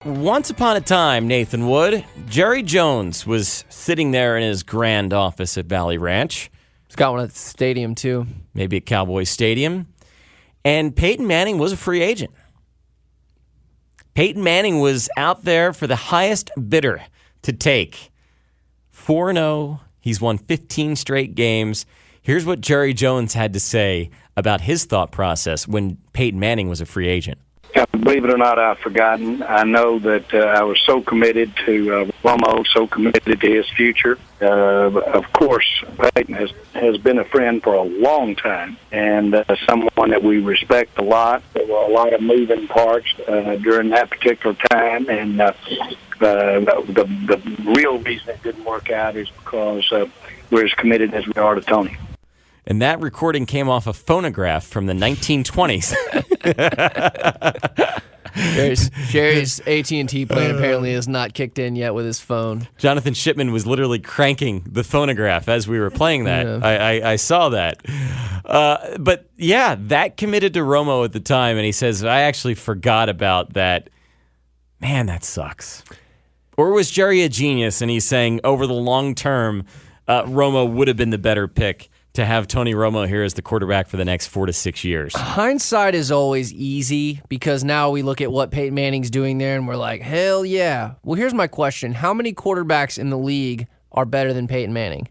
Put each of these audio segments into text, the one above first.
Once upon a time, Nathan Wood, Jerry Jones was sitting there in his grand office at Valley Ranch. He's got one at the stadium, too. Maybe at Cowboys Stadium. And Peyton Manning was a free agent. Peyton Manning was out there for the highest bidder to take. 4-0. He's won 15 straight games. Here's what Jerry Jones had to say about his thought process when Peyton Manning was a free agent. Believe it or not, I've forgotten. I know that I was so committed to Romo, so committed to his future. Of course, Peyton has been a friend for a long time and someone that we respect a lot. There were a lot of moving parts during that particular time, and the real reason it didn't work out is because we're as committed as we are to Tony. And that recording came off a phonograph from the 1920s. Jerry's AT&T plan apparently is not kicked in yet with his phone. Jonathan Shipman was literally cranking the phonograph as we were playing that. Yeah. I saw that. But yeah, that committed to Romo at the time, and he says, I actually forgot about that. Man, that sucks. Or was Jerry a genius, and he's saying over the long term, Romo would have been the better pick to have Tony Romo here as the quarterback for the next 4 to 6 years? Hindsight is always easy because now we look at what Peyton Manning's doing there and we're like, hell yeah. Well, here's my question. How many quarterbacks in the league are better than Peyton Manning?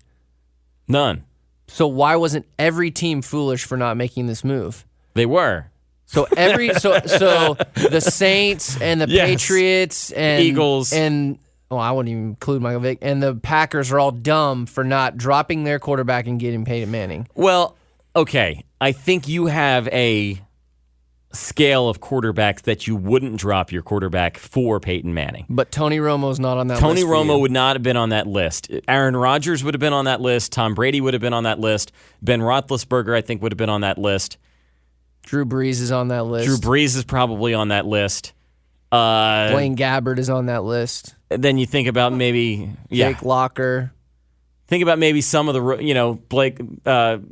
None. So why wasn't every team foolish for not making this move? They were. So the Saints and the Patriots and Eagles and I wouldn't even include Michael Vick. And the Packers are all dumb for not dropping their quarterback and getting Peyton Manning. Well, okay. I think you have a scale of quarterbacks that you wouldn't drop your quarterback for Peyton Manning. But Tony Romo's not on that list. Tony Romo would not have been on that list. Aaron Rodgers would have been on that list. Tom Brady would have been on that list. Ben Roethlisberger, I think, would have been on that list. Drew Brees is on that list. Drew Brees is probably on that list. Blaine Gabbert is on that list. Then you think about maybe Jake Locker. Think about maybe some of the Blake Robert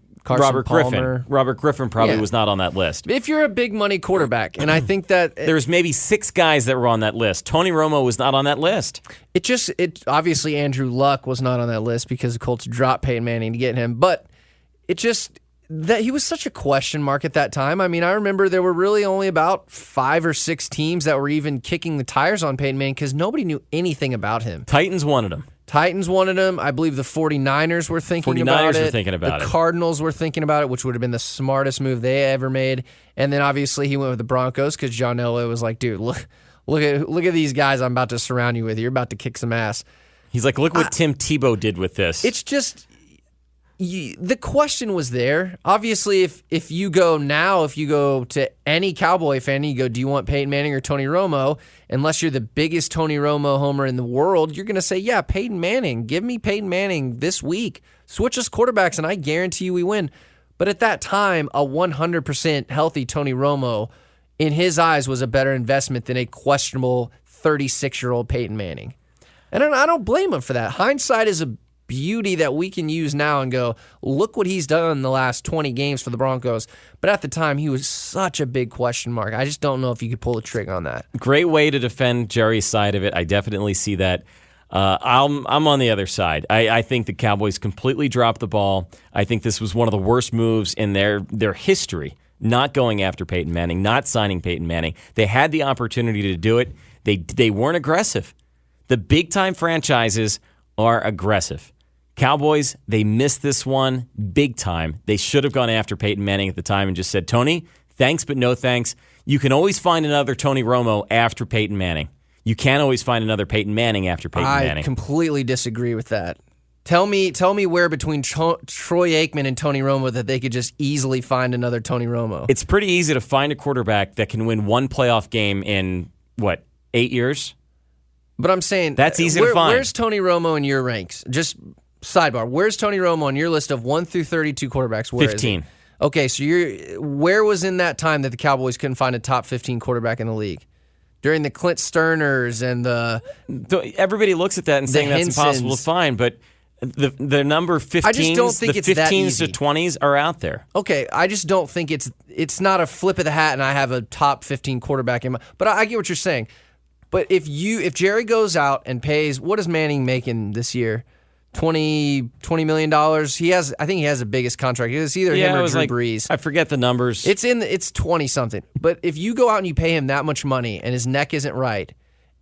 Palmer. Griffin. Robert Griffin probably was not on that list. If you're a big money quarterback, and I think that there's maybe 6 guys that were on that list. Tony Romo was not on that list. It obviously Andrew Luck was not on that list because the Colts dropped Peyton Manning to get him, but that he was such a question mark at that time. I mean, I remember there were really only about 5 or 6 teams that were even kicking the tires on Peyton Manning because nobody knew anything about him. Titans wanted him. I believe the 49ers were thinking about it. The Cardinals were thinking about it, which would have been the smartest move they ever made. And then obviously he went with the Broncos because John Elway was like, dude, look at these guys I'm about to surround you with. You're about to kick some ass. He's like, look what Tim Tebow did with this. It's just... the question was there. Obviously, if you go to any Cowboy fan and you go, do you want Peyton Manning or Tony Romo? Unless you're the biggest Tony Romo homer in the world, you're going to say, yeah, Peyton Manning. Give me Peyton Manning this week. Switch us quarterbacks, and I guarantee you we win. But at that time, a 100% healthy Tony Romo, in his eyes, was a better investment than a questionable 36-year-old Peyton Manning. And I don't blame him for that. Hindsight is a beauty that we can use now and go, look what he's done in the last 20 games for the Broncos. But at the time, he was such a big question mark. I just don't know if you could pull the trigger on that. Great way to defend Jerry's side of it. I definitely see that. I'm on the other side. I think the Cowboys completely dropped the ball. I think this was one of the worst moves in their history, not going after Peyton Manning, not signing Peyton Manning. They had the opportunity to do it. They weren't aggressive. The big-time franchises are aggressive. Cowboys, they missed this one big time. They should have gone after Peyton Manning at the time and just said, Tony, thanks but no thanks. You can always find another Tony Romo after Peyton Manning. You can't always find another Peyton Manning after Peyton Manning. I completely disagree with that. Tell me where between Troy Aikman and Tony Romo that they could just easily find another Tony Romo. It's pretty easy to find a quarterback that can win one playoff game in, 8 years? But I'm saying... That's easy to find. Where's Tony Romo in your ranks? Just... Sidebar, where's Tony Romo on your list of 1 through 32 quarterbacks? 15. Okay, so where was in that time that the Cowboys couldn't find a top 15 quarterback in the league? During the Clint Sterners and everybody looks at that and saying that's impossible to find, but the number 15s, I just don't think the it's 15s that easy. to 20s are out there. Okay, I just don't think it's not a flip of the hat and I have a top 15 quarterback in my... But I get what you're saying. But if Jerry goes out and pays, what is Manning making this year? $20 million. I think he has the biggest contract. It's either him or Drew Brees. I forget the numbers. It's 20 something. But if you go out and you pay him that much money and his neck isn't right,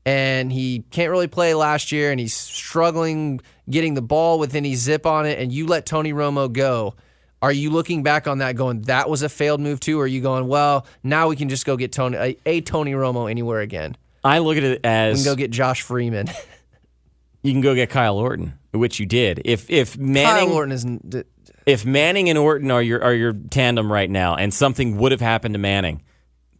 and he can't really play last year, and he's struggling getting the ball with any zip on it, and you let Tony Romo go, are you looking back on that going, that was a failed move too? Or are you going, well, now we can just go get Tony Romo anywhere again? I look at it as... We can go get Josh Freeman. You can go get Kyle Orton, which you did. If Manning... Kyle Orton isn't... If Manning and Orton are your tandem right now, and something would have happened to Manning,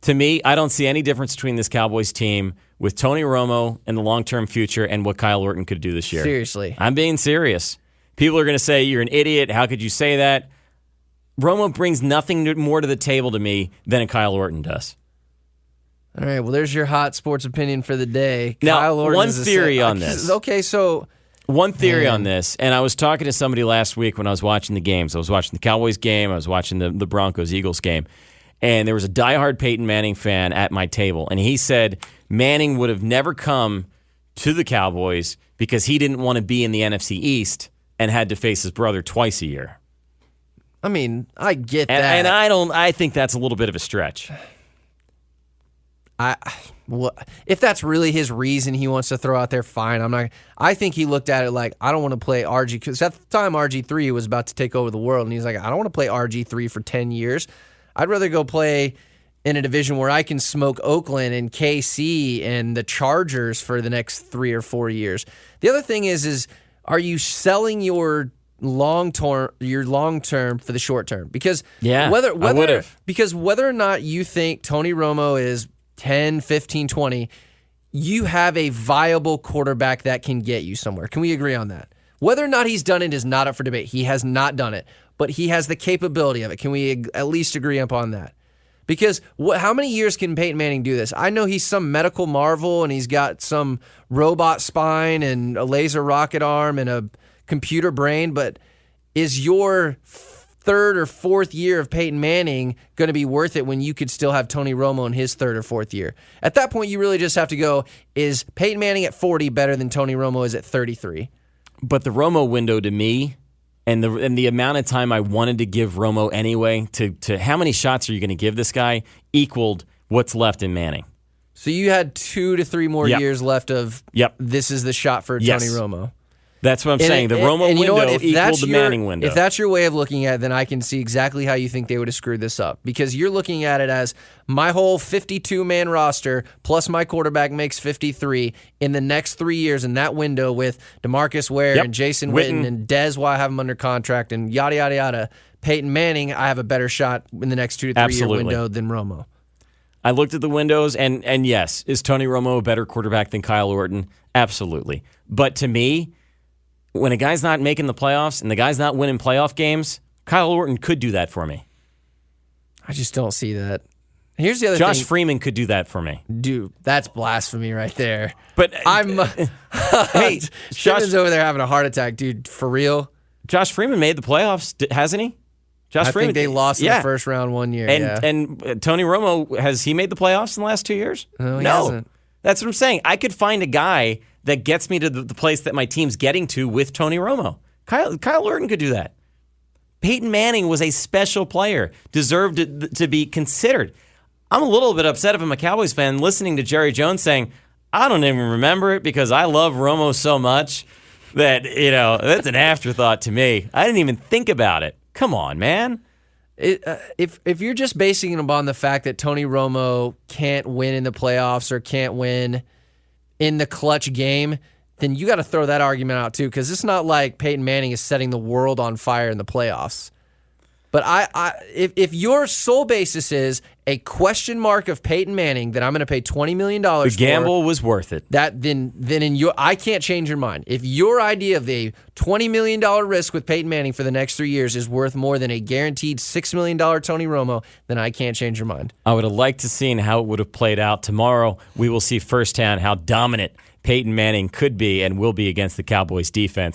to me, I don't see any difference between this Cowboys team with Tony Romo in the long-term future and what Kyle Orton could do this year. Seriously. I'm being serious. People are going to say, you're an idiot. How could you say that? Romo brings nothing more to the table to me than a Kyle Orton does. All right, well, there's your hot sports opinion for the day. Now, Kyle Orton one theory on this. Okay, so... One theory on this, and I was talking to somebody last week when I was watching the games. I was watching the Cowboys game. I was watching the Broncos-Eagles game. And there was a diehard Peyton Manning fan at my table. And he said Manning would have never come to the Cowboys because he didn't want to be in the NFC East and had to face his brother twice a year. I mean, I get that. And I think that's a little bit of a stretch. If that's really his reason he wants to throw out there, fine. I think he looked at it like, I don't want to play RG, because at the time RG3 was about to take over the world, and he's like, I don't want to play RG3 for 10 years. I'd rather go play in a division where I can smoke Oakland and KC and the Chargers for the next 3 or 4 years. The other thing is are you selling your long term for the short term? Because I would have. Because whether or not you think Tony Romo is 10, 15, 20, you have a viable quarterback that can get you somewhere. Can we agree on that? Whether or not he's done it is not up for debate. He has not done it, but he has the capability of it. Can we at least agree upon that? Because how many years can Peyton Manning do this? I know he's some medical marvel and he's got some robot spine and a laser rocket arm and a computer brain, but is your third or fourth year of Peyton Manning going to be worth it when you could still have Tony Romo in his third or fourth year? At that point, you really just have to go, is Peyton Manning at 40 better than Tony Romo is at 33? But the Romo window to me, and the amount of time I wanted to give Romo anyway, to how many shots are you going to give this guy, equaled what's left in Manning. So you had 2 to 3 more years left of this is the shot for Tony Romo. That's what I'm saying. The Romo window equaled the Manning window. If that's your way of looking at it, then I can see exactly how you think they would have screwed this up. Because you're looking at it as my whole 52-man roster plus my quarterback makes 53 in the next 3 years in that window with DeMarcus Ware and Jason Witten and Dez while I have him under contract and yada, yada, yada. Peyton Manning, I have a better shot in the next 2 to 3 year window than Romo. I looked at the windows, and yes, is Tony Romo a better quarterback than Kyle Orton? Absolutely. But to me, when a guy's not making the playoffs and the guy's not winning playoff games, Kyle Orton could do that for me. I just don't see that. Here's the other thing. Josh Freeman could do that for me. Dude, that's blasphemy right there. But hey, Freeman's over there having a heart attack, dude. For real? Josh Freeman made the playoffs, hasn't he? I think they lost in the first round one year. And Tony Romo, has he made the playoffs in the last 2 years? No, he hasn't. That's what I'm saying. I could find a guy that gets me to the place that my team's getting to with Tony Romo. Kyle Orton could do that. Peyton Manning was a special player, deserved to be considered. I'm a little bit upset if I'm a Cowboys fan listening to Jerry Jones saying, I don't even remember it because I love Romo so much that, that's an afterthought to me. I didn't even think about it. Come on, man. If you're just basing it upon the fact that Tony Romo can't win in the playoffs or can't win in the clutch game, then you got to throw that argument out too, because it's not like Peyton Manning is setting the world on fire in the playoffs. But if your sole basis is a question mark of Peyton Manning that I'm going to pay $20 million for, the gamble was worth it. Then I can't change your mind. If your idea of the $20 million risk with Peyton Manning for the next 3 years is worth more than a guaranteed $6 million Tony Romo, then I can't change your mind. I would have liked to seen how it would have played out. Tomorrow, we will see firsthand how dominant Peyton Manning could be and will be against the Cowboys defense.